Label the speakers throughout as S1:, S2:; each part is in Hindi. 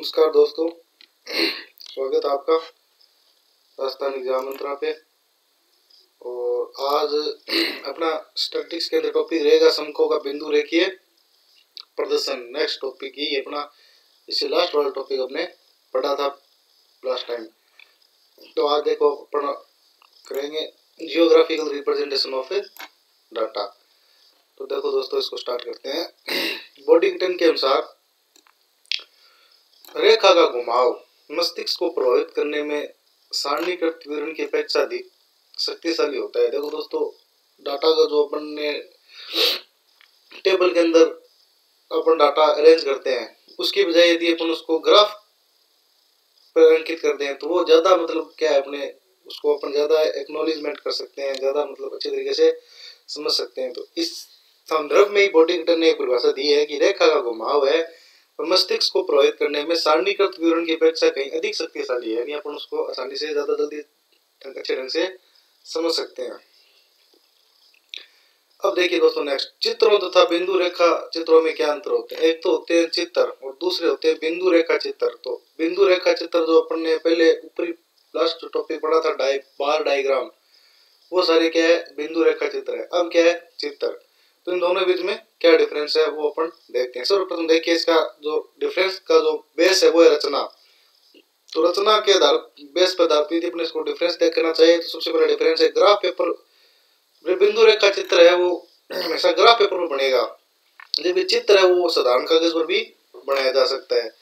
S1: नमस्कार दोस्तों, स्वागत है आपका राजस्थान एग्जाम मंत्रा पे। और आज अपना स्टैटिस्टिक्स के अंदर टॉपिक रहेगा समकों का बिंदु रेखीय प्रदर्शन। नेक्स्ट टॉपिक ही अपना, इससे लास्ट वाला टॉपिक अपने पढ़ा था लास्ट टाइम। तो आज देखो अपन करेंगे geographical representation of A data. तो देखो दोस्तों, इसको स्टार्ट करते हैं। बॉडिंगटन के अनुसार रेखा का घुमाव मस्तिष्क को प्रभावित करने में सारणीकृत विवरण की अपेक्षा अधिक शक्तिशाली होता है। देखो दोस्तों, डाटा का जो अपन ने टेबल के अंदर अपन डाटा अरेंज करते हैं, उसकी बजाय यदि अपन उसको ग्राफ पर अंकित करते हैं तो वो ज्यादा क्या है, अपने उसको अपन ज्यादा एक्नॉलेजमेंट कर सकते हैं, ज्यादा अच्छे तरीके से समझ सकते हैं। तो इस संदर्भ में बॉडिंगटन ने एक परिभाषा दी है कि रेखा का घुमाव है और मस्तिष्क को प्रभावित करने में सारणीकृत विवरण की अपेक्षा कहीं अधिक शक्तिशाली है, यानी अपन उसको आसानी से ज्यादा जल्दी अच्छे ढंग से समझ सकते हैं। अब देखिए दोस्तों, नेक्स्ट चित्रों तथा बिंदु रेखा चित्रों में क्या अंतर होते हैं। एक तो होते हैं चित्र और दूसरे होते हैं बिंदु रेखा चित्र। तो बिंदु रेखा चित्र जो अपन ने पहले ऊपरी लास्ट टॉपिक पढ़ा था, बार डायग्राम, वो सारे क्या है, बिंदु रेखा चित्र है। अब क्या है, चित्र। तो इन दोनों के बीच में क्या डिफरेंस है वो अपन देखते हैं। सर्वप्रथम देखिए, इसका जो डिफरेंस का जो बेस है वो है रचना। तो रचना के आधार बेस पर आधार पर अपने इसको डिफरेंस देखना चाहिए। तो सबसे पहला डिफरेंस है ग्राफ पेपर। बिंदु रेखा चित्र है वो हमेशा ग्राफ पेपर में बनेगा, जबकि चित्र है वो साधारण कागज पर भी बनाया जा सकता है।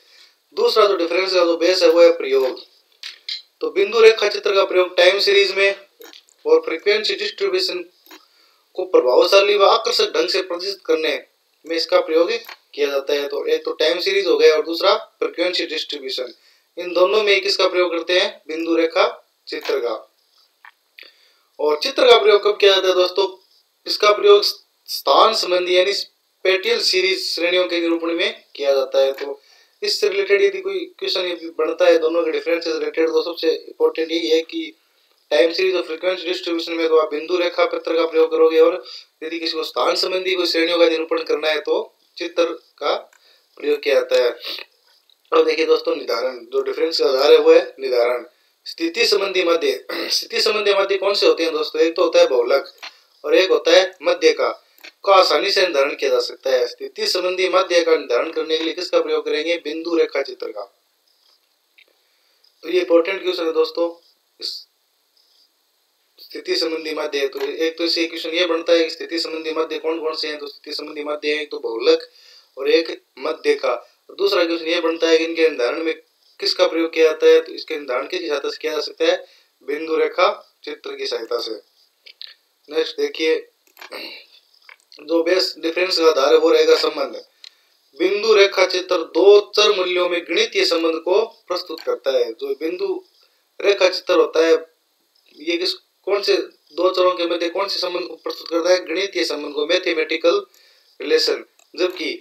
S1: दूसरा जो डिफरेंस है, जो बेस है, वो है प्रयोग। तो बिंदु रेखा चित्र का प्रयोग टाइम सीरीज में और फ्रीक्वेंसी डिस्ट्रीब्यूशन को प्रभावशाली व आकर्षक ढंग से प्रदर्शित करने में इसका प्रयोग किया जाता है। तो एक तो टाइम सीरीज हो गया और दूसरा फ्रीक्वेंसी डिस्ट्रीब्यूशन। इन दोनों में किसका प्रयोग करते हैं, बिंदु रेखा चित्र का। और चित्र का प्रयोग कब किया जाता है दोस्तों, इसका प्रयोग स्थान संबंधी यानी स्पेटियल सीरीज श्रेणियों के निरूपण में किया जाता है। तो इससे रिलेटेड यदि कोई क्वेश्चन बनता है दोनों के डिफरेंस से रिलेटेड, तो सबसे इंपॉर्टेंट यही है कि टाइम सीरीज और फ्रीक्वेंसी डिस्ट्रीब्यूशन में तो आप बिंदु रेखा चित्र का प्रयोग करोगे, और यदि किसी को स्थान संबंधी कोई श्रेणियों का निरूपण करना है तो चित्र का प्रयोग किया जाता है। और देखिए दोस्तों, निर्धारण, जो डिफरेंस का आधार है वो है निर्धारण। स्थिति संबंधी मध्य। स्थिति संबंधी मध्य कौन से होते हैं दोस्तों, एक तो होता है बहुलक और एक होता है मध्य का आसानी से निर्धारण किया जा सकता है। स्थिति संबंधी मध्य का निर्धारण करने के लिए किसका प्रयोग करेंगे, बिंदु रेखा चित्र का। तो ये इंपॉर्टेंट क्वेश्चन है दोस्तों, स्थिति संबंधी माध्य। तो एक तो इसे क्वेश्चन ये बनता है कि स्थिति संबंधी माध्य कौन कौन से हैं। तो स्थिति संबंधी माध्य है एक तो बहुलक और एक मध्य का। दूसरा क्वेश्चन ये बनता है कि इनके निर्धारण में किसका प्रयोग किया जाता है। तो इसके निर्धारण की सहायता से किया जा सकता है, बिंदु रेखा चित्र की सहायता से। नेक्स्ट देखिए, जो बेस डिफरेंस का आधार है वो रहेगा संबंध। बिंदु रेखा चित्र दो चर मूल्यों में गणितीय संबंध को प्रस्तुत करता है। जो बिंदु रेखा चित्र होता है ये कौन से दो चरों के मध्य कौन से संबंध को प्रस्तुत करता है, गणितीय संबंध को, मैथमेटिकल रिलेशन। जबकि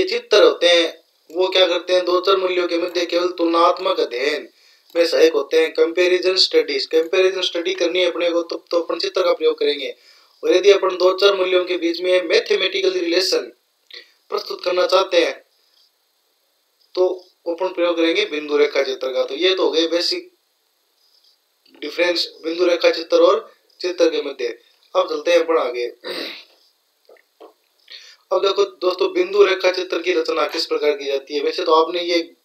S1: चित्र होते हैं वो क्या करते हैं, दो चर मूल्यों के मध्य केवल तुलनात्मक अध्ययन में सहायक होते हैं। कंपैरिजन स्टडीज, कंपैरिजन स्टडी करनी है अपने को तो अपन चित्र का प्रयोग करेंगे। और यदि अपन दो चर मूल्यों के बीच में मैथमेटिकल रिलेशन प्रस्तुत करना चाहते हैं तो अपन प्रयोग करेंगे बिंदु रेखा चित्र का। तो ये तो हो गए बेसिक डिफरेंस बिंदु रेखा चित्र और चित्र के मध्य। अब चलते हैं अपन आगे। अब देखो दोस्तों, बिंदु रेखा चित्र की रचना किस प्रकार की जाती है। वैसे तो आपने ये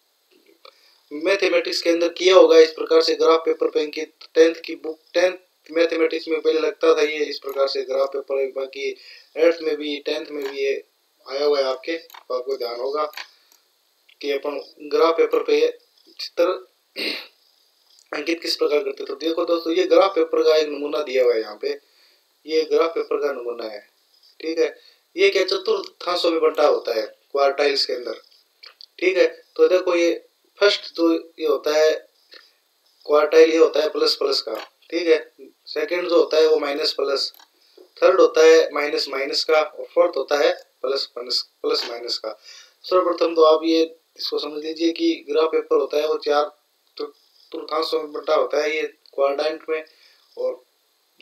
S1: मैथमेटिक्स के अंदर किया होगा इस प्रकार से, ग्राफ पेपर पे अंकित 10th की बुक 10th मैथमेटिक्स में पहले लगता था ये इस प्रकार से ग्राफ पेपर। बाकी 8th में भी 10th में भी ये आया हुआ है आपके, तो आपको ध्यान होगा कि अपन ग्राफ पेपर पे ये चित्र अंकित किस प्रकार करते। तो देखो दोस्तों, ये ग्राफ पेपर का एक नमूना दिया हुआ है यहाँ पे, ये ग्राफ पेपर का नमूना है, ठीक है। ये क्या चतुर्थांशों में बंटा होता है क्वार्टाइल्स के अंदर, ठीक है। तो देखो ये फर्स्ट जो ये होता है क्वार्टाइल, ये होता है प्लस प्लस का, ठीक है। सेकंड जो होता है वो माइनस प्लस, थर्ड होता है माइनस माइनस का, और फोर्थ होता है प्लस प्लस माइनस का। सर्वप्रथम तो आप ये इसको समझ लीजिए कि ग्राफ पेपर होता है वो चार चतुर्थांशों में बंटा होता है, ये क्वाड्रेंट में। और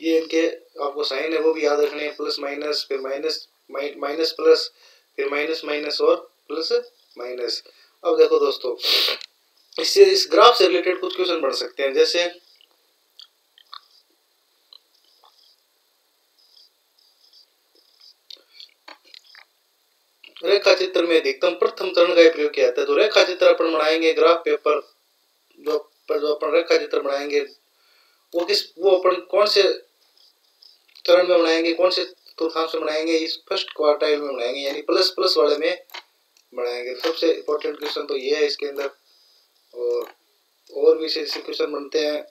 S1: ये इनके आपको साइन है वो भी याद रखने हैं, प्लस माइनस, फिर माइनस माइनस प्लस, फिर माइनस माइनस और प्लस माइनस। अब देखो दोस्तों, इससे इस ग्राफ से रिलेटेड कुछ क्वेश्चन बढ़ सकते हैं, जैसे रेखा चित्र में अधिकतम प्रथम चरण का प्रयोग किया जाता है। तो रेखा चित्र अपन बनाएंगे ग्राफ पेपर जो अपन रेखा चित्र बनाएंगे वो अपन कौन से चरण में बनाएंगे, कौन से चतुर्थांश में बनाएंगे, इस फर्स्ट क्वार्टाइल में बनाएंगे, यानी प्लस प्लस वाले में बनाएंगे। सबसे इंपॉर्टेंट क्वेश्चन तो ये है इसके अंदर, और भी से क्वेश्चन बनते हैं।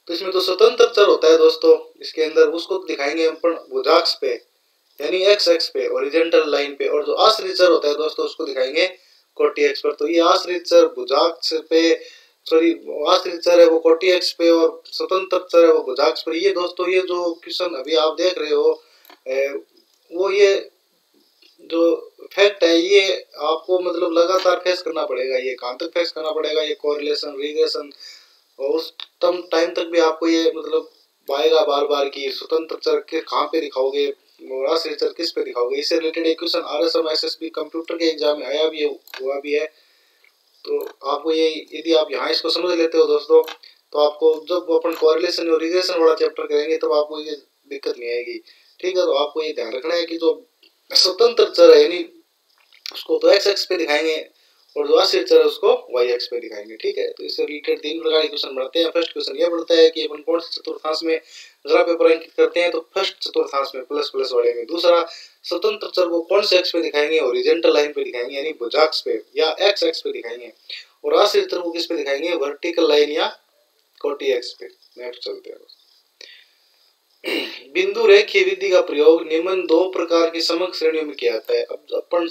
S1: तो इसमें तो स्वतंत्र चर होता है दोस्तों इसके अंदर, उसको दिखाएंगे अपन भुजाक्ष पे, यानी एक्स एक्स पे ओरिजेंटल लाइन पे, और जो आश्रित चर होता है दोस्तों उसको दिखाएंगे कोटि एक्स पर। तो ये आश्रित चर भुजाक्ष पे, सॉरी आश्रित चर है वो कोटि एक्स पे और स्वतंत्र चर है वो भुजाक्ष पर। ये दोस्तों ये जो क्वेश्चन अभी आप देख रहे हो वो ये जो फैक्ट है ये आपको मतलब लगातार फेस करना पड़ेगा। ये कहाँ तक फेस करना पड़ेगा, ये कोरिलेशन रिग्रेशन, और उस टाइम तक भी आपको ये मतलब आएगा बार बार की स्वतंत्र चर के कहाँ पे दिखाओगे और आश्रित चर किस पे दिखाओगे। इससे रिलेटेड एक क्वेश्चन RSM SSB कंप्यूटर के एग्जाम में आया भी है, हुआ भी है। तो आपको ये यदि आप यहाँ इसको समझ लेते हो दोस्तों, तो आपको जब अपन कोरिलेशन और रिग्रेशन वाला चैप्टर करेंगे तब आपको ये दिक्कत नहीं आएगी। ठीक है, तो आपको ये ध्यान रखना है कि जो स्वतंत्र चर है यानी उसको तो एक्स एक्स पे दिखाएंगे और जो आश्रित चर है उसको वाई एक्स पे दिखाएंगे। ठीक है, तो इससे रिलेटेड 3 प्रकार के क्वेश्चन बढ़ते हैं। फर्स्ट क्वेश्चन ये बढ़ता है कि अपन कौन से चतुर्थांश में जरा पेपर अंकित करते हैं, तो फर्स्ट चतुर्थांश में प्लस प्लस वाले में। दूसरा, स्वतंत्र चर को कौन से एक्स पे दिखाएंगे, ओरिजेंटल लाइन पे दिखाएंगे यानी भुजाक्ष पे या एक्स एक्स पे दिखाएंगे, और आश्रित चर को किस पे दिखाएंगे, वर्टिकल लाइन या कोटि एक्स पे। नेक्स्ट चलते हैं। बिंदु रेखीय विधि का प्रयोग निम्न 2 प्रकार की समग्र श्रेणियों में किया जाता है। अब अपन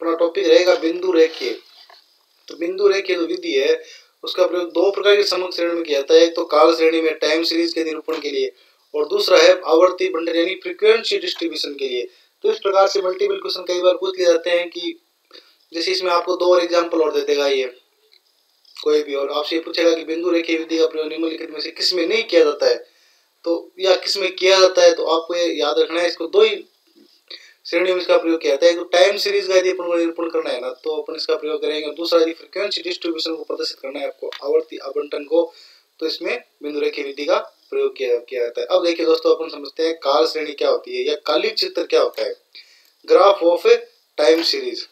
S1: अपना टॉपिक रहेगा बिंदु रेखीय। तो बिंदु रेखीय जो विधि है उसका प्रयोग 2 प्रकार की समग्र श्रेणी में किया जाता है। एक तो काल श्रेणी में टाइम सीरीज के निरूपण के लिए, और दूसरा है आवर्ती बंटन यानी फ्रीक्वेंसी डिस्ट्रीब्यूशन के लिए। तो इस प्रकार से मल्टीपल क्वेश्चन कई बार पूछ लिए जाते हैं कि जैसे इसमें आपको 2 और एग्जाम्पल और दे देगा ये कोई भी, और आपसे पूछेगा कि बिंदु रेखीय विधि का प्रयोग निम्नलिखित में से किस में नहीं किया जाता है, तो या किस में किया जाता है। तो आपको ये याद रखना है, इसको 2 ही श्रेणी में इसका प्रयोग किया जाता है। एक तो टाइम सीरीज का यदि अपन को निरूपण करना है ना तो अपन इसका प्रयोग करेंगे, दूसरा यदि फ्रीक्वेंसी डिस्ट्रीब्यूशन को प्रदर्शित करना है आपको, आवर्ती आवंटन को, तो इसमें बिंदु रेखीय विधि का प्रयोग किया जाता है। अब देखिए दोस्तों, अपन समझते हैं काल श्रेणी क्या होती है या कालिक चित्र क्या होता है। ग्राफ ऑफ टाइम सीरीज,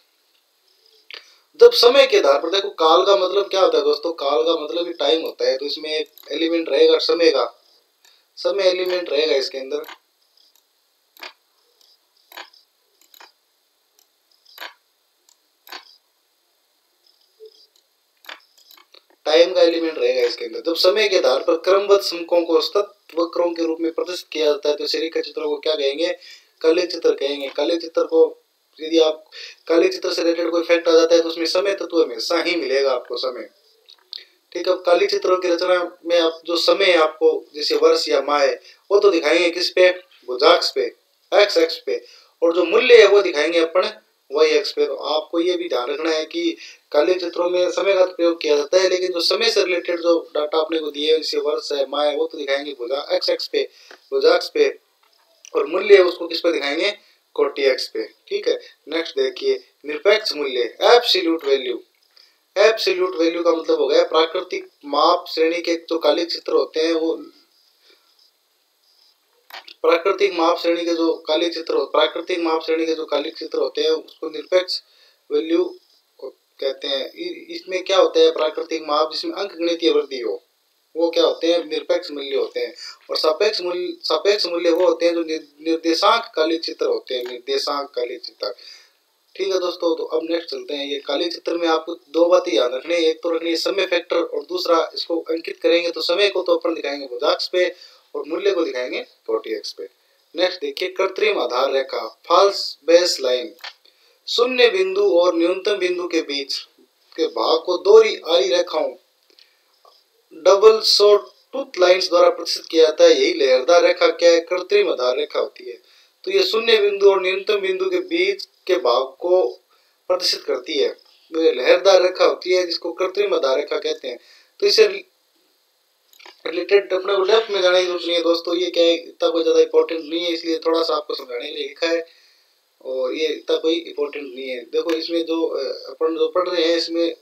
S1: जब समय के आधार पर, देखो काल का मतलब क्या होता है दोस्तों, काल का मतलब टाइम होता है। तो इसमें एक एलिमेंट रहेगा समय का, समय एलिमेंट रहेगा इसके अंदर, टाइम का एलिमेंट रहेगा इसके अंदर। जब समय के आधार पर क्रमबद्ध समकों को सतत वक्रों के रूप में प्रदर्शित किया जाता है तो इसे रेखा चित्रों को क्या कहेंगे, कालिक चित्र कहेंगे। कालिक चित्र को यदि आप कालिक चित्र से रिलेटेड कोई फैक्ट आ जाता है तो उसमें समय तत्व हमेशा ही मिलेगा आपको, समय। ठीक है, कालिक चित्रों की रचना में आप जो समय आपको जैसे वर्ष या माह है वो तो दिखाएंगे किस पे, भुजाक्ष पे, एक्स एक्स पे, और जो मूल्य है वो दिखाएंगे अपन वाई एक्स पे। तो आपको ये भी ध्यान रखना है कि कालिक चित्रों में समय का प्रयोग किया जाता है, लेकिन जो समय से रिलेटेड जो डाटा आपने को दिए जैसे वर्ष है माह है वो तो दिखाएंगे भुजा एक्स एक्स पे, भुजाक्ष पे, और मूल्य है उसको किस पे दिखाएंगे, कोटि एक्स पे। ठीक है, नेक्स्ट देखिए निरपेक्ष मूल्य, एब्सोल्यूट वैल्यू। एब्सोल्यूट वैल्यू का मतलब हो गया प्राकृतिक माप श्रेणी के जो कालिक चित्र होते हैं वो, प्राकृतिक माप श्रेणी के जो कालिक चित्र, प्राकृतिक माप श्रेणी के जो कालिक चित्र होते हैं उसको निरपेक्ष वैल्यू कहते हैं। इसमें क्या होता है, प्राकृतिक माप जिसमें अंकगणितीय वृद्धि हो वो क्या होते हैं, निरपेक्ष मूल्य होते हैं। और सापेक्ष मूल्य वो होते हैं जो निर्देशांक कालिक चित्र होते हैं, निर्देशांक कालिक चित्र। ठीक है दोस्तों, तो अब नेक्स्ट चलते हैं। ये कालिक चित्र में आपको 2 बातें याद रखनी है, एक तो रखनी है समय फैक्टर, और दूसरा इसको अंकित करेंगे तो समय को तो अपन दिखाएंगे भुजाक्ष पे और मूल्य को दिखाएंगे कोटि एक्स पे। नेक्स्ट देखिए कृत्रिम आधार रेखा, फॉल्स बेस लाइन। शून्य बिंदु और न्यूनतम बिंदु के बीच के भाग को 2 आड़ी रेखाओं डबल शॉर्ट टूथ लाइंस द्वारा प्रदर्शित किया जाता है। यही लहरदार रेखा क्या है, कृत्रिम आधार रेखा होती है। तो ये शून्य बिंदु और न्यूनतम बिंदु के बीच के भाग को प्रदर्शित करती है, तो ये लहरदार रेखा होती है जिसको कृत्रिम आधार रेखा कहते हैं। तो इसे रिलेटेड अपने लेफ्ट में जाने की जरूरत नहीं है दोस्तों, ये क्या है इतना कोई ज्यादा इंपॉर्टेंट नहीं है, इसलिए थोड़ा सा आपको समझाने के लिए लिखा है। और ये इतना कोई इम्पोर्टेंट नहीं है। देखो इसमें जो अपन जो पढ़ रहे हैं इसमें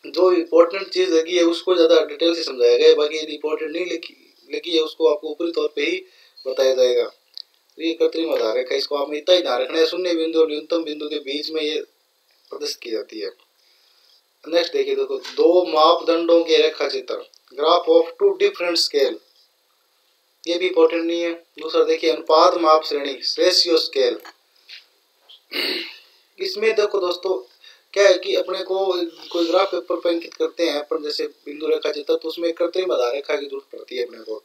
S1: जो इम्पोर्टेंट चीज लगी है उसको ज्यादा डिटेल से समझाया गया है, बाकी यदि इम्पोर्टेंट नहीं लगी है उसको आपको ऊपरी तौर पे ही बताया जाएगा। तो ये कृत्रिम आधार रेखा, इसको आपने इतना ही ध्यान रखना है, शून्य बिंदु और न्यूनतम बिंदु के बीच में ये प्रदर्शित की जाती है। नेक्स्ट देखिए, देखो दो मापदंडों के रेखा चित्र, graph of two different scale, ये भी इंपॉर्टेंट नहीं है। दूसरा देखिए अनुपात माप श्रेणी, रेशियो स्केल। इसमें देखो दोस्तों क्या है कि अपने को कोई ग्राफ पेपर पर अंकित करते हैं अपन, जैसे बिंदु रेखा चित्र, तो उसमें कृत्रिम आधार रेखा की जरूरत पड़ती है अपने को,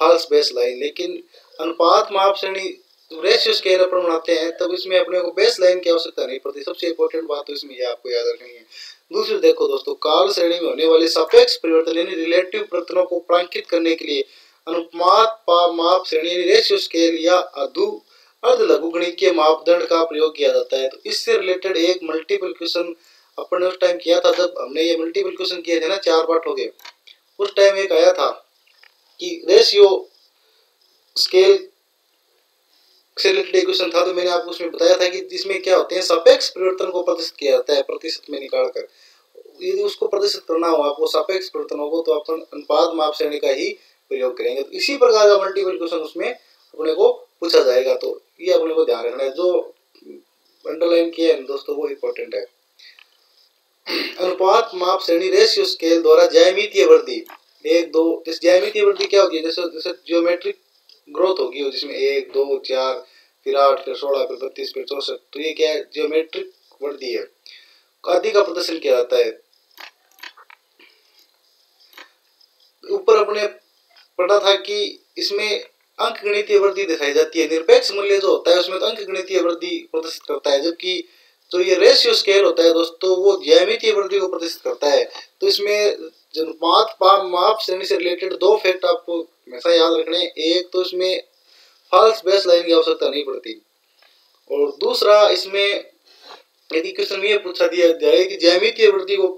S1: फॉल्स बेस लाइन। लेकिन अनुपात माप श्रेणी रेशियो स्केल अपन बनाते हैं तब इसमें अपने को बेस लाइन की आवश्यकता नहीं पड़ती। सबसे इंपॉर्टेंट बात तो इसमें ये आपको याद रखनी है। दूसरी देखो दोस्तों, काल श्रेणी में होने वाले सापेक्ष परिवर्तन यानी रिलेटिव परिवर्तनों को प्रांकित करने के लिए अनुपात माप श्रेणी रेशियो स्केल या अर्ध लघुगणकीय मापदंड का प्रयोग किया जाता है। तो इससे रिलेटेड एक मल्टीपल क्वेश्चन अपन ने उस टाइम किया था, जब हमने ये मल्टीपल क्वेश्चन किए थे ना 4 पार्ट हो गए, उस टाइम एक आया था कि रेशियो स्केल से रिलेटेड इक्वेशन था। तो मैंने आपको उसमें बताया था कि जिसमें क्या होते हैं सापेक्ष परिवर्तन को प्रदर्शित किया जाता है प्रतिशत में निकालकर। यदि उसको प्रदर्शित करना हो आपको सापेक्ष परिवर्तनों को, तो अपन अनुपात माप श्रेणी का ही प्रयोग करेंगे। तो इसी प्रकार का मल्टीपल क्वेश्चन उसमें अपने को पूछा जाएगा, तो ये अपने को ध्यान रखना है। जो अंडरलाइन किया है दोस्तों वो इंपॉर्टेंट है। अनुपात माप श्रेणी रेशियो स्केल द्वारा ज्यामितीय वृद्धि 1 2, इस ज्यामितीय वृद्धि क्या होती है, जैसे जियोमेट्रिक ग्रोथ होगी जिसमें 1 2 4 फिर 8 फिर 16 फिर 32 फिर 64, तो ये क्या है जियोमेट्रिक वृद्धि है, आदि का प्रदर्शन किया जाता है। ऊपर अपने पढ़ा था कि इसमें अंक गणितीय वृद्धि दिखाई जाती है। निरपेक्ष मूल्य जो होता है उसमें तो अंक गणितीय वृद्धि प्रदर्शित करता है, जबकि जो ये रेशियो स्केल होता है दोस्तों वो ज्यामितीय वृद्धि को प्रदर्शित करता है। तो इसमें अनुपात माप श्रेणी से रिलेटेड 2 फैक्ट आपको हमेशा याद रखने हैं। एक तो इसमें फॉल्स बेस लाइन की आवश्यकता नहीं पड़ती, और दूसरा इसमें यदि क्वेश्चन में पूछा दिया जाए कि ज्यामितीय वृद्धि को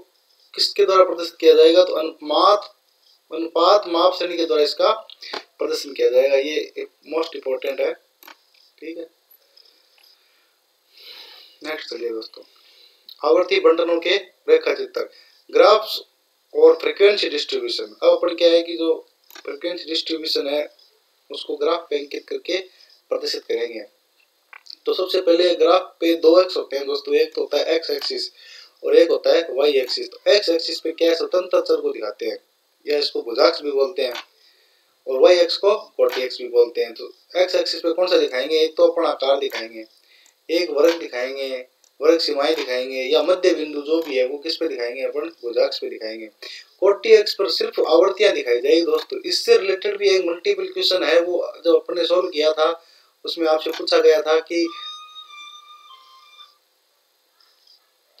S1: किसके द्वारा प्रदर्शित किया जाएगा, तो अनुपात माप श्रेणी के द्वारा इसका प्रदर्शन किया जाएगा। ये मोस्ट इंपोर्टेंट है, ठीक है। नेक्स्ट चलिए दोस्तों, आवर्ती बंटनों के रेखा चित्र, ग्राफ्स और फ्रीक्वेंसी डिस्ट्रीब्यूशन। अब अपन क्या है कि जो फ्रीक्वेंसी डिस्ट्रीब्यूशन है उसको ग्राफ पे अंकित करके प्रदर्शित करेंगे। तो सबसे पहले ग्राफ पे 2 एक्स होते हैं दोस्तों, एक तो होता है एक्स एक्सिस और एक होता है वाई एक्सिस। तो एक्स एक्सिस पे क्या है स्वतंत्र चर को दिखाते हैं, या इसको भुजाक्ष भी बोलते हैं, और वाई एक्स को कोटि भी बोलते हैं। तो एक्स एक्सिस पे कौन सा दिखाएंगे, एक तो अपन आकार दिखाएंगे, एक वर्ग दिखाएंगे, वर्ग सीमाएं दिखाएंगे, या मध्य बिंदु जो भी है वो किस पे दिखाएंगे, अपन भुजाक्ष पे दिखाएंगे। कोटि एक्स पर सिर्फ आवर्तियां दिखाई जाएगी दोस्तों। इससे रिलेटेड भी एक मल्टीपल क्वेश्चन है, वो जब अपन ने सॉल्व किया था उसमें आपसे पूछा गया था कि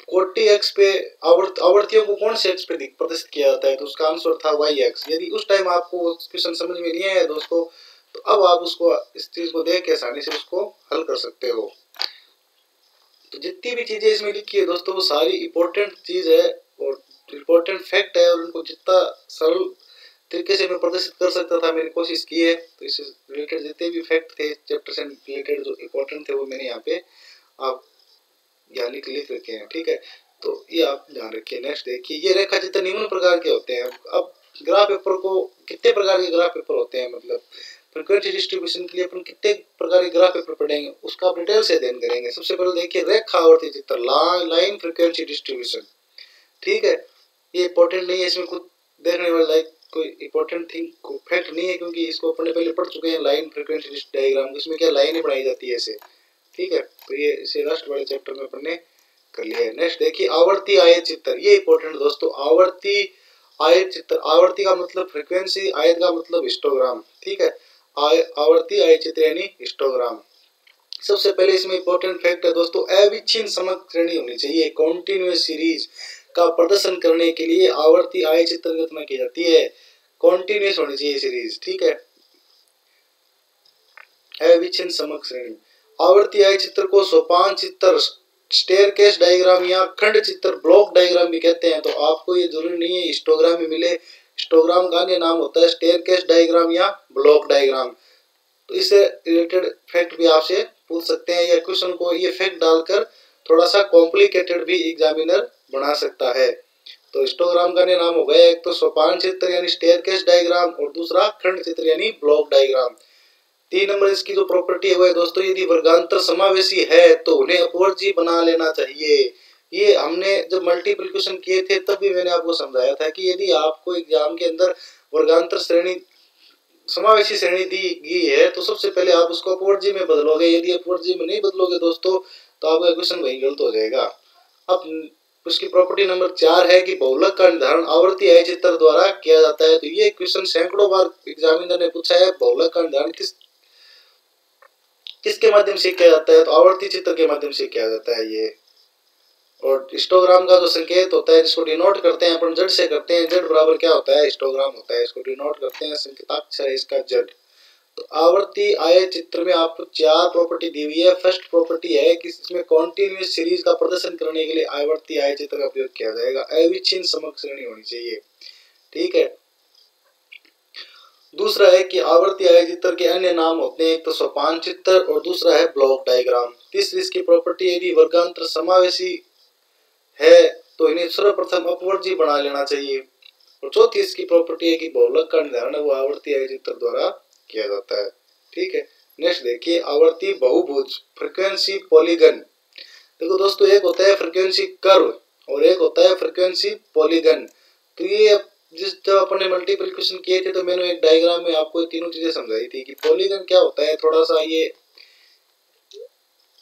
S1: कोटि एक्स पे आवर्तियों को कौन से एक्स पे प्रदर्शित किया जाता है, तो उसका आंसर था वाई एक्स। यदि उस टाइम आपको क्वेश्चन समझ में नहीं आया दोस्तों, तो अब आप उसको इस चीज को देख के आसानी से उसको हल कर सकते हो। तो जितनी भी चीजें इसमें लिखी है दोस्तों वो सारी इंपॉर्टेंट चीज है और इंपॉर्टेंट फैक्ट है, और उनको जितना सरल तरीके से मैं प्रदर्शित कर सकता था मैंने कोशिश की है। तो इससे रिलेटेड जितने भी फैक्ट थे चैप्टर से रिलेटेड जो इंपॉर्टेंट थे वो मैंने यहाँ पे आप यहाँ लिख रखे हैं, ठीक है। तो ये आप ध्यान रखिए। नेक्स्ट देखिए, ये रेखा चित्र निम्न प्रकार के होते हैं। अब ग्राफ पेपर को कितने प्रकार के ग्राफ पेपर होते हैं, मतलब फ्रीक्वेंसी डिस्ट्रीब्यूशन के लिए अपन कितने प्रकार के ग्राफ पेपर पढ़ेंगे उसका आप डिटेल से अध्ययन करेंगे। सबसे पहले देखिए रेखा आवर्ती चित्र, लाइन फ्रीक्वेंसी डिस्ट्रीब्यूशन, ठीक है। ये इंपॉर्टेंट नहीं है, इसमें कुछ देखने वाला कोई इंपॉर्टेंट थिंग फैक्ट नहीं है, क्योंकि इसको अपन पहले पढ़ चुके हैं लाइन फ्रीक्वेंसी डायग्राम। इसमें क्या लाइनें बनाई जाती है ऐसे, ठीक है। तो ये इसे लास्ट वाले चैप्टर में अपन ने कर लिया है। नेक्स्ट देखिए आवर्ती आयत चित्र, ये इंपॉर्टेंट दोस्तों। आवर्ती आयत चित्र, आवर्ती का मतलब फ्रीक्वेंसी, आयत का मतलब हिस्टोग्राम, ठीक है। आवर्ती आयत चित्र यानी हिस्टोग्राम। सबसे पहले इसमें इंपॉर्टेंट फैक्ट है दोस्तों, अविच्छिन्न समग्र श्रेणी होनी चाहिए। कॉन्टिन्यूअस सीरीज का प्रदर्शन करने के लिए आवर्ती आयत चित्र की रचना की जाती है, कॉन्टिन्यूअस होनी चाहिए सीरीज, ठीक है। अविच्छिन्न समग्र श्रेणी। आवर्ती आयत चित्र को सोपान चित्र, स्टेयरकेस डायग्राम या खंड चित्र, ब्लॉक डायग्राम भी कहते हैं। तो आपको ये जरूरी नहीं है हिस्टोग्राम में मिले, हिस्टोग्राम का अन्य नाम होता है स्टेयरकेस डायग्राम या ब्लॉक डायग्राम। तो इससे रिलेटेड फैक्ट भी आपसे पूछ सकते हैं, या क्वेश्चन को ये फैक्ट डालकर थोड़ा सा कॉम्प्लिकेटेड भी एग्जामिनर बना सकता है। तो हिस्टोग्राम का नाम हो गया एक तो सोपान चित्र यानी स्टेयरकेस डायग्राम, और दूसरा खंड चित्र यानी ब्लॉक डायग्राम। 3 नंबर इसकी जो प्रॉपर्टी है दोस्तों, यदि वर्गांतर समावेशी है तो उन्हें अपवर्जी बना लेना चाहिए। ये हमने जब मल्टीपल क्वेश्चन किए थे तब भी मैंने आपको समझाया था कि यदि आपको एग्जाम के अंदर वर्गांतर श्रेणी समावेशी श्रेणी दी गई है तो सबसे पहले आप उसको अपवर्जी में बदलोगे। यदि अपवर्जी में नहीं बदलोगे दोस्तों तो आपका क्वेश्चन वही गलत हो जाएगा। अब उसकी प्रॉपर्टी नंबर 4 है कि बहुलक का निर्धारण आवर्ती आय चित्र द्वारा किया जाता है। तो ये क्वेश्चन सैकड़ों बार एग्जामिनर ने पूछा है, बहुलक का निर्धारण किसके माध्यम से किया जाता है, तो आवर्ती चित्र के माध्यम से किया जाता है ये। और हिस्टोग्राम का जो संकेत होता है जिसको डिनोट करते हैं अपन जेड से करते हैं, जेड बराबर क्या होता है, हिस्टोग्राम होता है, इसको डिनोट करते हैं, संकेताक्षर है इसका जेड। तो आवर्ती आय चित्र में आपको 4 प्रॉपर्टी दी हुई है। फर्स्ट प्रॉपर्टी है कि इसमें कॉन्टिन्यूअस सीरीज का प्रदर्शन करने के लिए आवर्ती आय चित्र का प्रयोग किया जाएगा, अविच्छिन्न समग्र श्रेणी होनी चाहिए, ठीक है। दूसरा है कि आवर्ती आय चित्र के अन्य नाम होते हैं, एक तो सोपान चित्र और दूसरा है ब्लॉक डायग्राम। तीसरी इसकी प्रॉपर्टी यदि वर्गांतर समावेशी है तो इन्हें सर्वप्रथम अपवर्जी बना लेना चाहिए। और चौथी इसकी प्रॉपर्टी है कि बहुलक का निर्धारण वो आवर्ती आय चित्र द्वारा किया जाता है, ठीक है। नेक्स्ट देखिए, आवर्ती बहुभुज फ्रीक्वेंसी पॉलीगन। देखो दोस्तों, एक होता है फ्रीक्वेंसी कर्व और एक होता है फ्रीक्वेंसी पॉलीगन। तो ये जब अपन ने मल्टीपल क्वेश्चन किए थे तो मैंने एक डायग्राम में आपको तीनों चीजें समझाई थी कि पॉलीगन क्या होता है, थोड़ा सा ये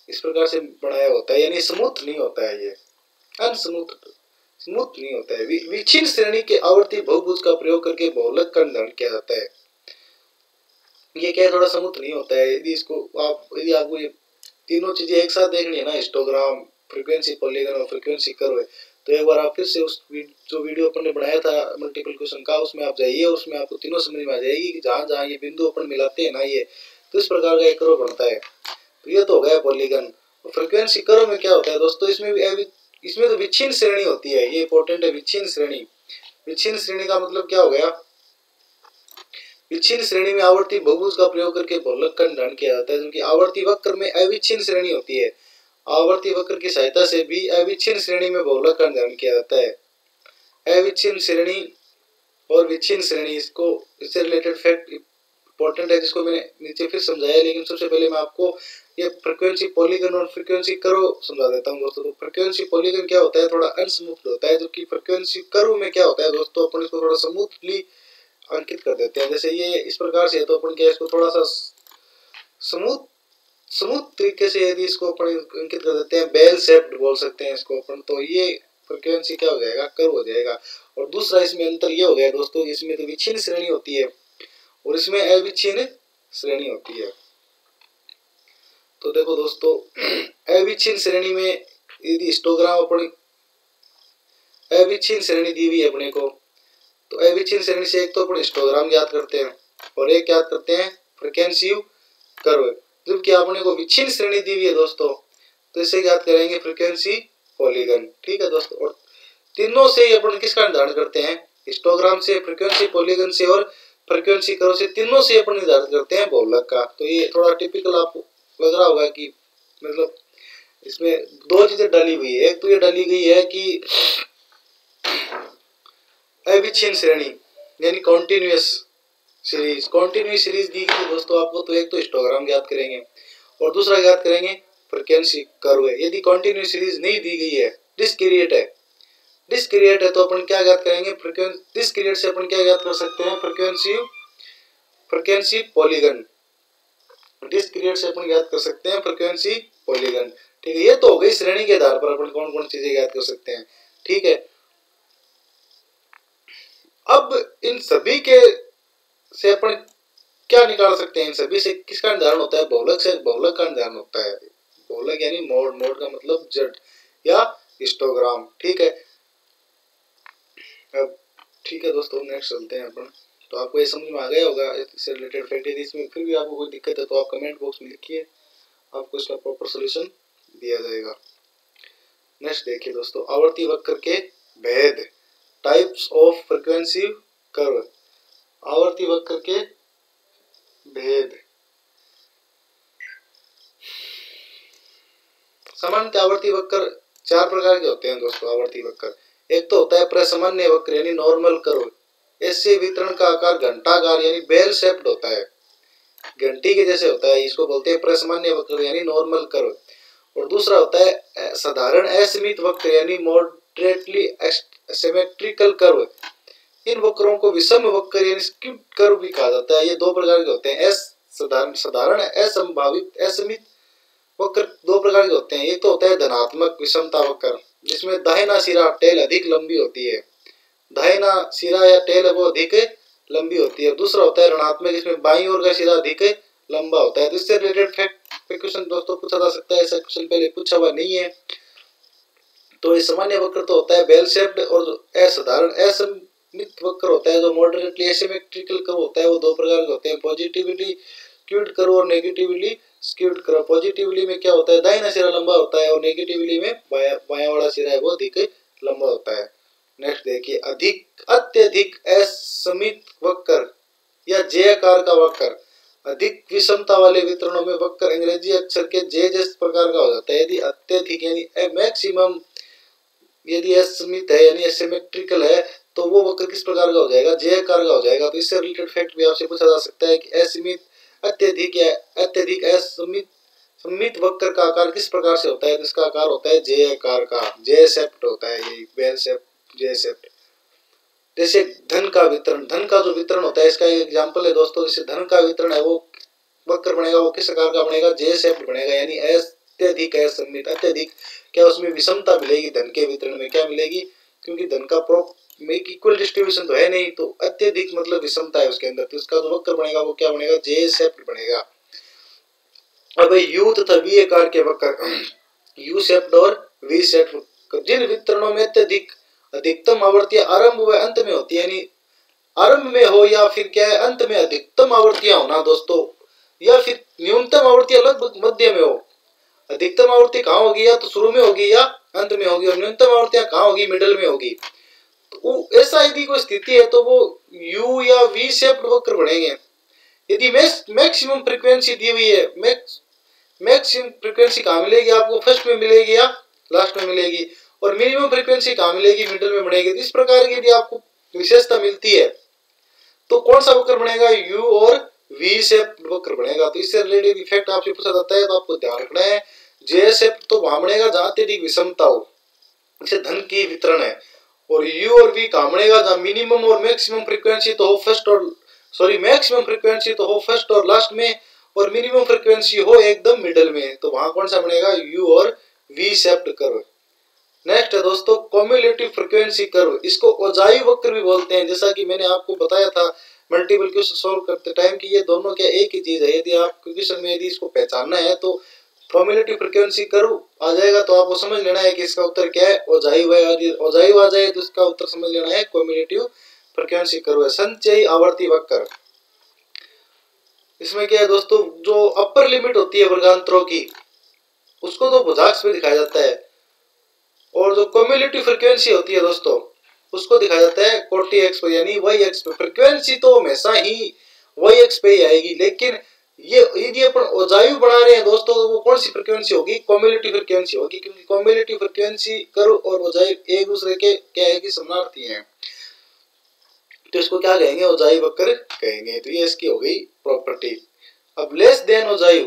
S1: इस प्रकार से बनाया होता है, यानी स्मूथ नहीं होता है, ये स्मूथ नहीं होता है। विच्छिन्न श्रेणी के आवर्ती बहुभुज का प्रयोग करके बहुलक का निर्धारण किया जाता है। ये क्या थोड़ा स्मूथ नहीं होता है। यदि आपको ये तीनों चीजें एक साथ देखनी है ना, हिस्टोग्राम, फ्रीक्वेंसी पॉलीगन और फ्रीक्वेंसी कर्व, तो एक बार आप फिर से उस जो वीडियो अपन ने बनाया था मल्टीपल क्वेश्चन का उसमें आप जाइए, और उसमें आपको तीनों समझ में आ जाएगी कि जहां जहां ये बिंदु अपन मिलाते हैं ना, ये तो इस प्रकार का एक कर्व बनता है। तो ये तो हो गया पॉलीगन। फ्रीक्वेंसी कर्व में क्या होता है दोस्तों, इसमें तो विच्छिन्न श्रेणी होती है, ये इंपॉर्टेंट है। विच्छिन्न श्रेणी, विच्छिन्न श्रेणी का मतलब क्या हो गया, विच्छिन्न श्रेणी में आवर्ती बहुभुज का प्रयोग करके बहुलक का निर्धारण किया जाता है, क्योंकि आवर्ती वक्र में अविच्छिन्न श्रेणी होती है। आवर्ती वक्र की सहायता से भी अविच्छिन्न श्रेणी में बहुलक का निर्धारण किया जाता है। अविच्छिन्न श्रेणी और विच्छिन्न श्रेणी, इससे रिलेटेड फैक्ट इंपॉर्टेंट है जिसको मैंने नीचे फिर समझाया, लेकिन सबसे पहले मैं आपको ये फ्रीक्वेंसी पॉलीगन और फ्रीक्वेंसी कर्व समझा देता हूं दोस्तों। तो फ्रीक्वेंसी पॉलीगन क्या होता है, थोड़ा अनस्मूथ होता है, जबकि फ्रीक्वेंसी कर्व में क्या होता है दोस्तों, अपन इसको थोड़ा स्मूथली अंकित कर देते हैं। जैसे ये इस प्रकार से है तो अपन क्या इसको थोड़ा सा स्मूथ तरीके से यदि इसको अपन अंकित कर देते हैं, बेल शेप्ड बोल सकते हैं इसको अपन, तो ये फ्रीक्वेंसी क्या हो जाएगा, कर्व हो जाएगा। और दूसरा इसमें अंतर ये हो गया दोस्तों, इसमें तो विच्छिन्न श्रेणी होती है और इसमें अविच्छिन्न श्रेणी होती है। तो देखो दोस्तों, अविच्छिन्न श्रेणी में यदि हिस्टोग्राम अपन अविच्छिन्न श्रेणी दी हुई है अपने को, तो अविच्छिन्न श्रेणी से एक तो अपन हिस्टोग्राम याद करते हैं और एक याद करते हैं फ्रीक्वेंसी कर्व। जबकि आपने को विच्छिन्न श्रेणी दी हुई है दोस्तों, तो इसे याद करेंगे फ्रीक्वेंसी पॉलीगन, ठीक है दोस्तों। और तीनों से अपन किसका निर्धारण करते हैं, हिस्टोग्राम से, फ्रीक्वेंसी पॉलीगन से और फ्रीक्वेंसी कर्व से, तीनों से अपन निर्धारित करते हैं बहुलक का। तो ये थोड़ा टिपिकल आपको लग रहा होगा कि मतलब इसमें दो चीजें डाली हुई है। एक तो ये डाली गई है कि अविच्छिन्न श्रेणी यानी कॉन्टिन्यूअस सीरीज, कॉन्टिन्यूअस सीरीज दी गई दोस्तों आपको, तो एक तो हिस्टोग्राम याद करेंगे और दूसरा याद करेंगे फ्रीक्वेंसी कर्व है। यदि कॉन्टिन्यूअस सीरीज नहीं दी गई है, डिस्क्रीट है तो अपन क्या याद करेंगे, डिस्क्रीट से अपन क्या याद कर सकते हैं, फ्रीक्वेंसी पॉलीगन। डिस्क्रीट से अपन याद कर सकते हैं फ्रीक्वेंसी पॉलीगन, ठीक है। ये तो हो गई श्रेणी के आधार पर अपन कौन कौन चीजें याद कर सकते हैं, ठीक है। अब इन सभी के से अपन क्या निकाल सकते हैं, इन सभी से किसका निर्धारण होता है, बहुलक से बहुलक का निर्धारण होता है। बहुलक यानी मोड का मतलब जेड या हिस्टोग्राम, ठीक है। अब ठीक है दोस्तों, नेक्स्ट चलते हैं अपन। तो आपको ये समझ में आ गया होगा इससे रिलेटेड फैक्ट। यदि इसमें फिर भी आपको कोई दिक्कत है तो आप कमेंट बॉक्स में लिखिए, आपको इसका प्रॉपर सॉल्यूशन दिया जाएगा। नेक्स्ट देखिए दोस्तों, आवर्ती वक्र के भेद, टाइप्स ऑफ फ्रीक्वेंसी कर्व। आवर्ती वक्र के भेद, सामान्य आवर्ती वक्र चार प्रकार के होते हैं दोस्तों आवर्ती वक्र। एक तो होता है प्रसामान्य वक्र यानी नॉर्मल कर्व। ऐसे वितरण का आकार घंटाकार यानी बेल शेप्ड होता है, घंटी के जैसे होता है, इसको बोलते हैं प्रसामान्य वक्र यानी नॉर्मल कर्व। और दूसरा होता है साधारण असीमित वक्र यानी मॉडरेटली सिमेट्रिकल कर्व। इन वक्रों को विषम वक्र यानी स्क्यूड कर्व भी कहा जाता है। ये दो प्रकार के होते हैं। साधारण असंभावित असीमित वक्र दो प्रकार के होते हैं। एक तो होता है धनात्मक विषमता वक्र जिसमें दाहिना सिरा टेल अधिक लंबी होती है, दाहिना सिरा या टेल वो अधिक लंबी होती है। दूसरा होता है ऋणात्मक जिसमें बाईं ओर का सिरा अधिक लंबा होता है। तो इससे रिलेटेड फैक्ट क्वेश्चन दोस्तों पूछा जा सकता है, ऐसा क्वेश्चन पहले पूछा हुआ नहीं है। तो ये सामान्य वक्र तो होता है बेल शेप्ड, और जो असाधारण असममित वक्र होता है जो मॉडरेटली एसिमेट्रिकल कर्व होता है वो दो प्रकार के होते हैं, पॉजिटिवली स्क्यूड कर्व और नेगेटिवली स्क्यूड कर्व। पॉजिटिवली में क्या होता है दाहिना सिरा लंबा होता है और नेगेटिवली में बायां वाला सिरा है वो अधिक लंबा होता है। नेक्स्ट देखिए अत्यधिक असममित वक्र या जे आकार का वक्र। अधिक विषमता वाले वितरणों में वक्र अंग्रेजी अक्षर के जे जैसे प्रकार का हो जाता है। यदि अत्यधिक यानी मैक्सिमम, यदि असममित है यानी एसिमेट्रिकल है तो वो वक्र किस प्रकार का हो जाएगा, जे आकार का हो जाएगा। तो इससे रिलेटेड फैक्ट भी आपसे पूछा जा सकता है कि असीमित अत्यधिक या अत्यधिक असममित वक्र का आकार किस प्रकार से होता है। तो इसका आकार होता है जे आकार का, जे शेप्ड होता है, ये बेल शेप जे शेप्ड। जैसे धन का वितरण, धन का जो वितरण होता है इसका एक एग्जांपल है दोस्तों। जैसे धन का वितरण है वो वक्र बनेगा, वो किस आकार का बनेगा, जे शेप्ड बनेगा यानी अत्यधिक असममित। अत्यधिक क्या उसमें विषमता मिलेगी, धन के वितरण में क्या मिलेगी, क्योंकि धन का इक्वल डिस्ट्रीब्यूशन तो है नहीं, तो अत्यधिक मतलब विषमता है उसके अंदर, तो इसका जो वक्र बनेगा वो क्या बनेगा, जे शेप्ड बनेगा। अब यू तथा वी आकार के वक्र, यू शेप्ड और वी शेप्ड, जिन वितरणों में अत्यधिक अधिकतम आवर्तियां आरंभ व अंत में होती है, यानी आरंभ में हो या फिर क्या है अंत में अधिकतम आवर्तियां होना दोस्तों, या फिर न्यूनतम आवर्तियां लगभग मध्य में हो। अधिकतम आवर्ती कहाँ होगी, या तो शुरू में होगी या अंत में होगी, और न्यूनतम आवर्तियां कहाँ होगी, मिडल में होगी। तो ऐसा यदि कोई स्थिति है तो वो यू या वी शेप्ड वक्र बनेंगे। यदि मैक्सिमम फ्रीक्वेंसी दी हुई है, मैक्सिमम फ्रीक्वेंसी कहाँ मिलेगी आपको, फर्स्ट में मिलेगी या लास्ट में मिलेगी, और मिनिमम फ्रीक्वेंसी कहाँ मिलेगी, मिडिल में बनेगी। इस प्रकार की यदि आपको विशेषता मिलती है तो कौन सा वक्र बनेगा, यू और वी शेप्ड वक्र बनेगा। तो इससे रिलेटेड इफेक्ट आपसे पूछा जाता है तो आपको ध्यान रखना है। जे शेप्ड तो वहां बनेगा जहां अत्यधिक विषमता हो, जैसे धन की वितरण है, और यू और वी कहाँ बनेगा जहां मिनिमम और मैक्सिमम फ्रीक्वेंसी तो हो फर्स्ट और मैक्सिमम फ्रीक्वेंसी तो हो फर्स्ट और लास्ट में, और मिनिमम फ्रीक्वेंसी हो एकदम मिडल में, तो वहां कौन सा बनेगा, यू और वी शेप्ड कर्व। नेक्स्ट है दोस्तों क्युमुलेटिव फ्रीक्वेंसी कर्व, इसको ओजाई वक्र भी बोलते हैं। जैसा कि मैंने आपको बताया था मल्टीपल क्वेश्चन सॉल्व करते टाइम कि ये दोनों क्या एक ही चीज है। यदि आप क्वेश्चन में यदि इसको पहचानना है तो क्युमुलेटिव फ्रीक्वेंसी कर्व आ जाएगा तो आपको समझ लेना है कि इसका उत्तर क्या है, ओजाई हुआ। यदि ओजाई आ जाए तो इसका उत्तर समझ लेना है क्युमुलेटिव फ्रीक्वेंसी कर्व है। संचयी आवर्ती वक्र, इसमें क्या है दोस्तों, जो अपर लिमिट होती है वर्गांतरों की उसको तो भुजाक्ष में दिखाया जाता है, और जो क्युमुलेटिव फ्रीक्वेंसी होती है दोस्तों उसको दिखाया जाता है कोटि एक्स पर, यानी वाई एक्स पे। फ्रीक्वेंसी तो हमेशा ही वाई एक्स पे ही आएगी, लेकिन ये यदि अपन ओजायु बना रहे हैं दोस्तों तो वो कौन सी फ्रीक्वेंसी होगी, क्युमुलेटिव फ्रीक्वेंसी होगी, क्योंकि क्युमुलेटिव फ्रीक्वेंसी कर्व और ओजायु एक दूसरे के क्या है कि समानार्थी हैं, तो इसको क्या कहेंगे, ओजायु वक्र कहेंगे। तो ये इसकी हो गई प्रॉपर्टी। अब लेस देन ओजायु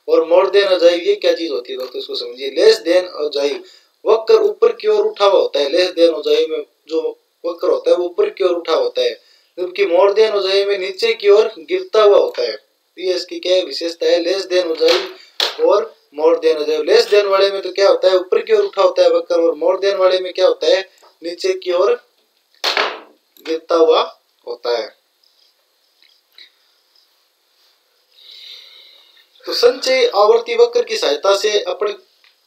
S1: और मोर देन ओजायु ये क्या चीज होती है दोस्तों, इसको समझिए। लेस देन ओजायु वक्र ऊपर की ओर उठा हुआ होता है, लेस देन ओजायु में जो वक्र होता है वो ऊपर की ओर उठा होता है, जबकि मोर देन ओजायु में नीचे की ओर गिरता हुआ होता है। ये इसकी क्या विशेषता है, लेस देन ओजायु और मोर देन ओजायु। लेस देन वाले में तो क्या होता है ऊपर की ओर उठा होता है वक्र, और मोर देन वाले में क्या होता है नीचे की ओर गिरता हुआ होता है। तो संचयी आवर्ती वक्र की सहायता से अपन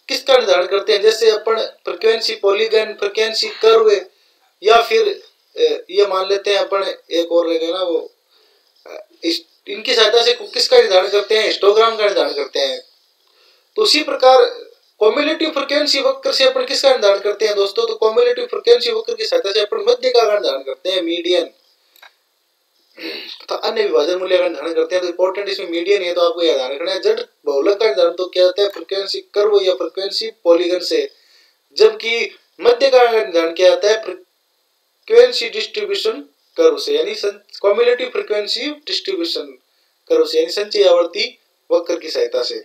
S1: किसका निर्धारण करते हैं, जैसे अपन फ्रीक्वेंसी पॉलीगन, फ्रीक्वेंसी कर्व, या फिर ये मान लेते हैं अपन एक और रहेगा ना वो, इनकी सहायता से किसका निर्धारण करते हैं, हिस्टोग्राम का निर्धारण करते हैं। तो उसी प्रकार क्युमुलेटिव फ्रीक्वेंसी वक्र से अपन किसका निर्धारण करते हैं दोस्तों, तो क्युमुलेटिव फ्रीक्वेंसी वक्र की सहायता से अपन मध्य का निर्धारण करते हैं, मीडियन। तथा अन्य विभाजन मूल्य का निर्धारण करते हैं। तो इंपॉर्टेंट इसमें मीडियन है, तो आपको याद रखना है। जड़ बहुलक का निर्धारण तो क्या होता है, फ्रीक्वेंसी कर्व या फ्रीक्वेंसी पॉलीगन से, जबकि मध्य का निर्धारण क्या होता है, फ्रीक्वेंसी डिस्ट्रीब्यूशन कर्व से, यानी कम्युलेटिव फ्रीक्वेंसी डिस्ट्रीब्यूशन कर्व से, यानी संचयी आवर्ती वक्र की सहायता से।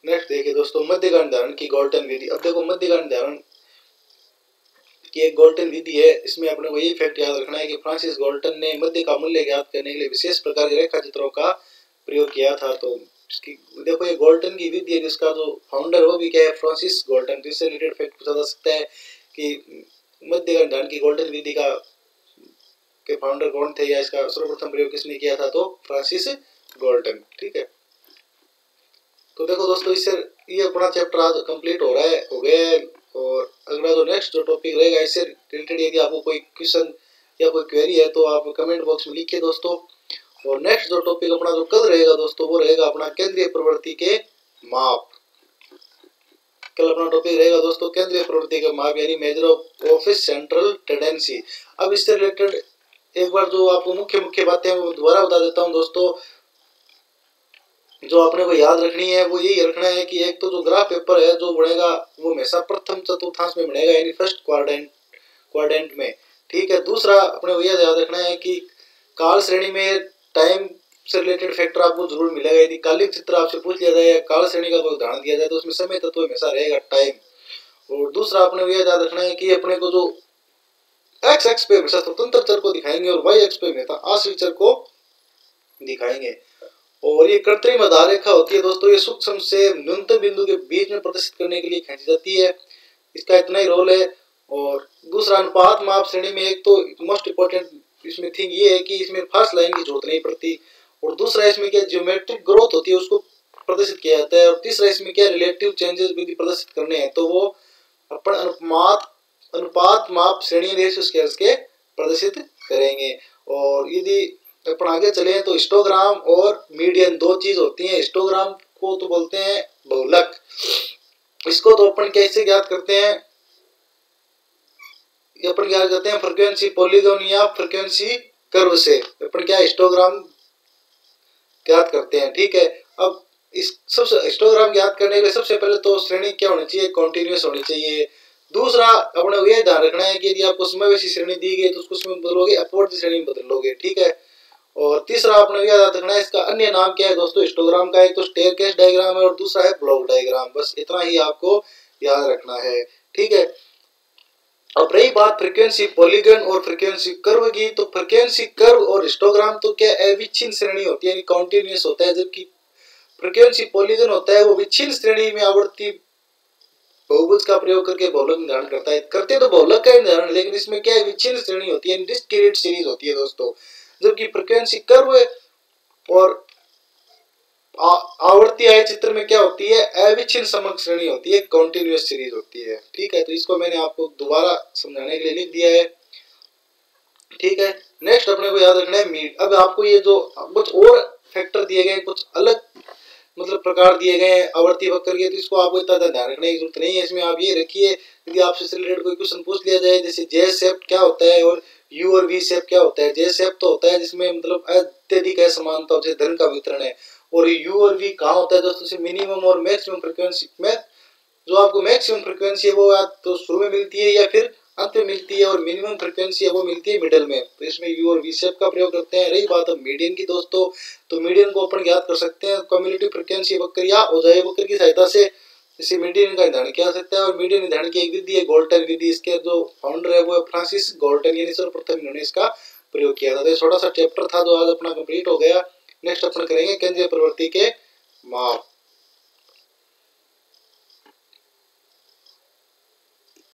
S1: नेक्स्ट देखिए दोस्तों, मध्य का निर्धारण की गोल्टन विधि। अब देखो मध्य का निर्धारण की एक गोल्टन विधि है। इसमें अपने को यही फैक्ट याद रखना है कि फ्रांसिस गोल्टन ने मध्य का मूल्य ज्ञात करने के लिए विशेष प्रकार के रेखा चित्रों का प्रयोग किया था। तो इसकी देखो ये गोल्टन की विधि है, जिसका जो फाउंडर वो भी क्या है, फ्रांसिस गोल्टन। इससे रिलेटेड फैक्ट पूछा जा सकता है कि मध्य का निर्धारण की गोल्टन विधि का के फाउंडर कौन थे, या इसका सर्वप्रथम प्रयोग किसने किया था, तो फ्रांसिस गोल्टन। ठीक है, तो देखो दोस्तों इससे ये अपना चैप्टर आज कंप्लीट हो गया है। और अगला जो नेक्स्ट जो टॉपिक रहेगा इससे रिलेटेड, यदि आपको कोई क्वेश्चन या कोई क्वेरी है तो आप कमेंट बॉक्स में लिखिए दोस्तों। और नेक्स्ट जो टॉपिक अपना जो कल रहेगा दोस्तों, वो रहेगा अपना केंद्रीय प्रवृत्ति के माप। कल अपना टॉपिक रहेगा दोस्तों केंद्रीय प्रवृत्ति के माप, यानी मेजर ऑफ सेंट्रल टेंडेंसी। अब इससे रिलेटेड एक बार जो आपको मुख्य बातें वो दोबारा बता देता हूँ दोस्तों। जो आपने को याद रखनी है वो यही रखना है कि एक तो जो ग्राफ पेपर है जो बनेगा वो हमेशा प्रथम चतुर्थांश में बनेगा, यानी फर्स्ट क्वाड्रेंट में। ठीक है, दूसरा अपने को यह याद रखना है कि काल श्रेणी में टाइम से रिलेटेड फैक्टर आपको जरूर मिलेगा। यदि कालिक चित्र आपसे पूछ लिया जाए या काल श्रेणी का कोई उदाहरण दिया जाए तो उसमें समय तत्व हमेशा रहेगा टाइम। और दूसरा अपने को यह याद रखना है कि अपने को जो एक्स एक्स पे हमेशा स्वतंत्र चर को दिखाएंगे और वाई एक्स पे हमेशा आश्रित चर को दिखाएंगे। और ये कृत्रिम आधार रेखा होती है दोस्तों, ये सूक्ष्म से न्यूनतम बिंदु के बीच में प्रदर्शित करने के लिए खींची जाती है। इसका इतना ही रोल है। और दूसरा अनुपात माप श्रेणी में एक तो मोस्ट इंपोर्टेंट इसमें थिंग ये है कि इसमें फास्ट लाइन की जरूरत नहीं पड़ती। और दूसरा इसमें क्या ज्योमेट्रिक ग्रोथ होती है उसको प्रदर्शित किया जाता है। और तीसरा इसमें क्या रिलेटिव चेंजेस भी प्रदर्शित करने हैं तो वो अपन अनुपात माप श्रेणी रेशियो स्केल्स के प्रदर्शित करेंगे। और यदि अपन आगे चले तो हिस्टोग्राम और मीडियन दो चीज होती हैं। हिस्टोग्राम को तो बोलते हैं बहुलक, इसको तो अपन कैसे ज्ञात करते हैं, अपन ज्ञात करते हैं फ्रीक्वेंसी पॉलीगॉन या फ्रीक्वेंसी कर्व से अपन क्या हिस्टोग्राम ज्ञात करते हैं। ठीक है, अब इस सबसे हिस्टोग्राम ज्ञात करने के लिए सबसे पहले तो श्रेणी क्या होनी चाहिए, कॉन्टिन्यूअस होनी चाहिए। दूसरा अपने को यह ध्यान रखना है कि यदि आपको समावेशी श्रेणी दी गई तो उसको उसमें बदलोगे, अपवर्ती श्रेणी में बदलोगे। ठीक है, और तीसरा आपने यह याद रखना है इसका अन्य नाम क्या है दोस्तों हिस्टोग्राम का, एक तो स्टेयरकेस डायग्राम है और दूसरा है ब्लॉक डायग्राम। बस इतना ही आपको याद रखना है। ठीक है, अब रही बात फ्रीक्वेंसी पॉलीगन और फ्रीक्वेंसी कर्व की, तो फ्रीक्वेंसी कर्व और हिस्टोग्राम तो क्या अविच्छिन्न श्रेणी होती है, कॉन्टिन्यूअस होता है, जबकि फ्रीक्वेंसी पॉलीगन होता है वो विच्छिन्न श्रेणी में आवर्ती बहुभुज का प्रयोग करके बहुलक निर्धारण करता है। करते तो बहुलक का निर्धारण, लेकिन इसमें क्या है विच्छिन्न श्रेणी होती है, डिस्क्रीट सीरीज होती है दोस्तों। जबकि फ्रीक्वेंसी कर्व और आवर्ती आय चित्र में क्या होती है, अविच्छिन्न समग्र श्रेणी होती है, कॉन्टिन्यूअस सीरीज होती है। ठीक है, तो इसको मैंने आपको दोबारा समझाने के लिए लिख दिया है। ठीक है, नेक्स्ट अपने को याद रखना है अब आपको ये जो कुछ और फैक्टर दिए गए, कुछ अलग मतलब प्रकार दिए गए हैं आवर्ती वक्र के, तो इसको आपको इतना ध्यान रखने की जरूरत नहीं है। इसमें आप ये रखिए यदि आपसे रिलेटेड कोई क्वेश्चन पूछ लिया जाए जैसे जे शेप क्या होता है और यू और वी शेप क्या होता है। जे शेप तो होता है जिसमें मतलब अत्यधिक असमानता जैसे धन का वितरण है, और यू और वी कहाँ होता है दोस्तों, मिनिमम और मैक्सिमम फ्रीक्वेंसी में जो आपको मैक्सिमम फ्रीक्वेंसी है वो या तो शुरू में मिलती है या फिर अंत में मिलती है, और मिनिमम फ्रीक्वेंसी है वो मिलती है मिडिल में। तो इसमें यू और वी शेप का प्रयोग करते हैं। रही बात अब मीडियन की दोस्तों, तो मीडियन को अपन ज्ञात कर सकते हैं कम्युलेटिव फ्रीक्वेंसी वक्र या औजाई वक्र की सहायता से। इसे मीडियन का निर्धारण किया जा सकता है। और मीडियन निर्धारण की एक विधि है गोल्टन विधि, इसके जो फाउंडर है वो फ्रांसिस गोल्टन, यानी सर्वप्रथम इन्होंने इसका प्रयोग किया था। तो छोटा सा चैप्टर था जो आज अपना कंप्लीट हो गया। नेक्स्ट अपन करेंगे केंद्रीय प्रवृत्ति के माप।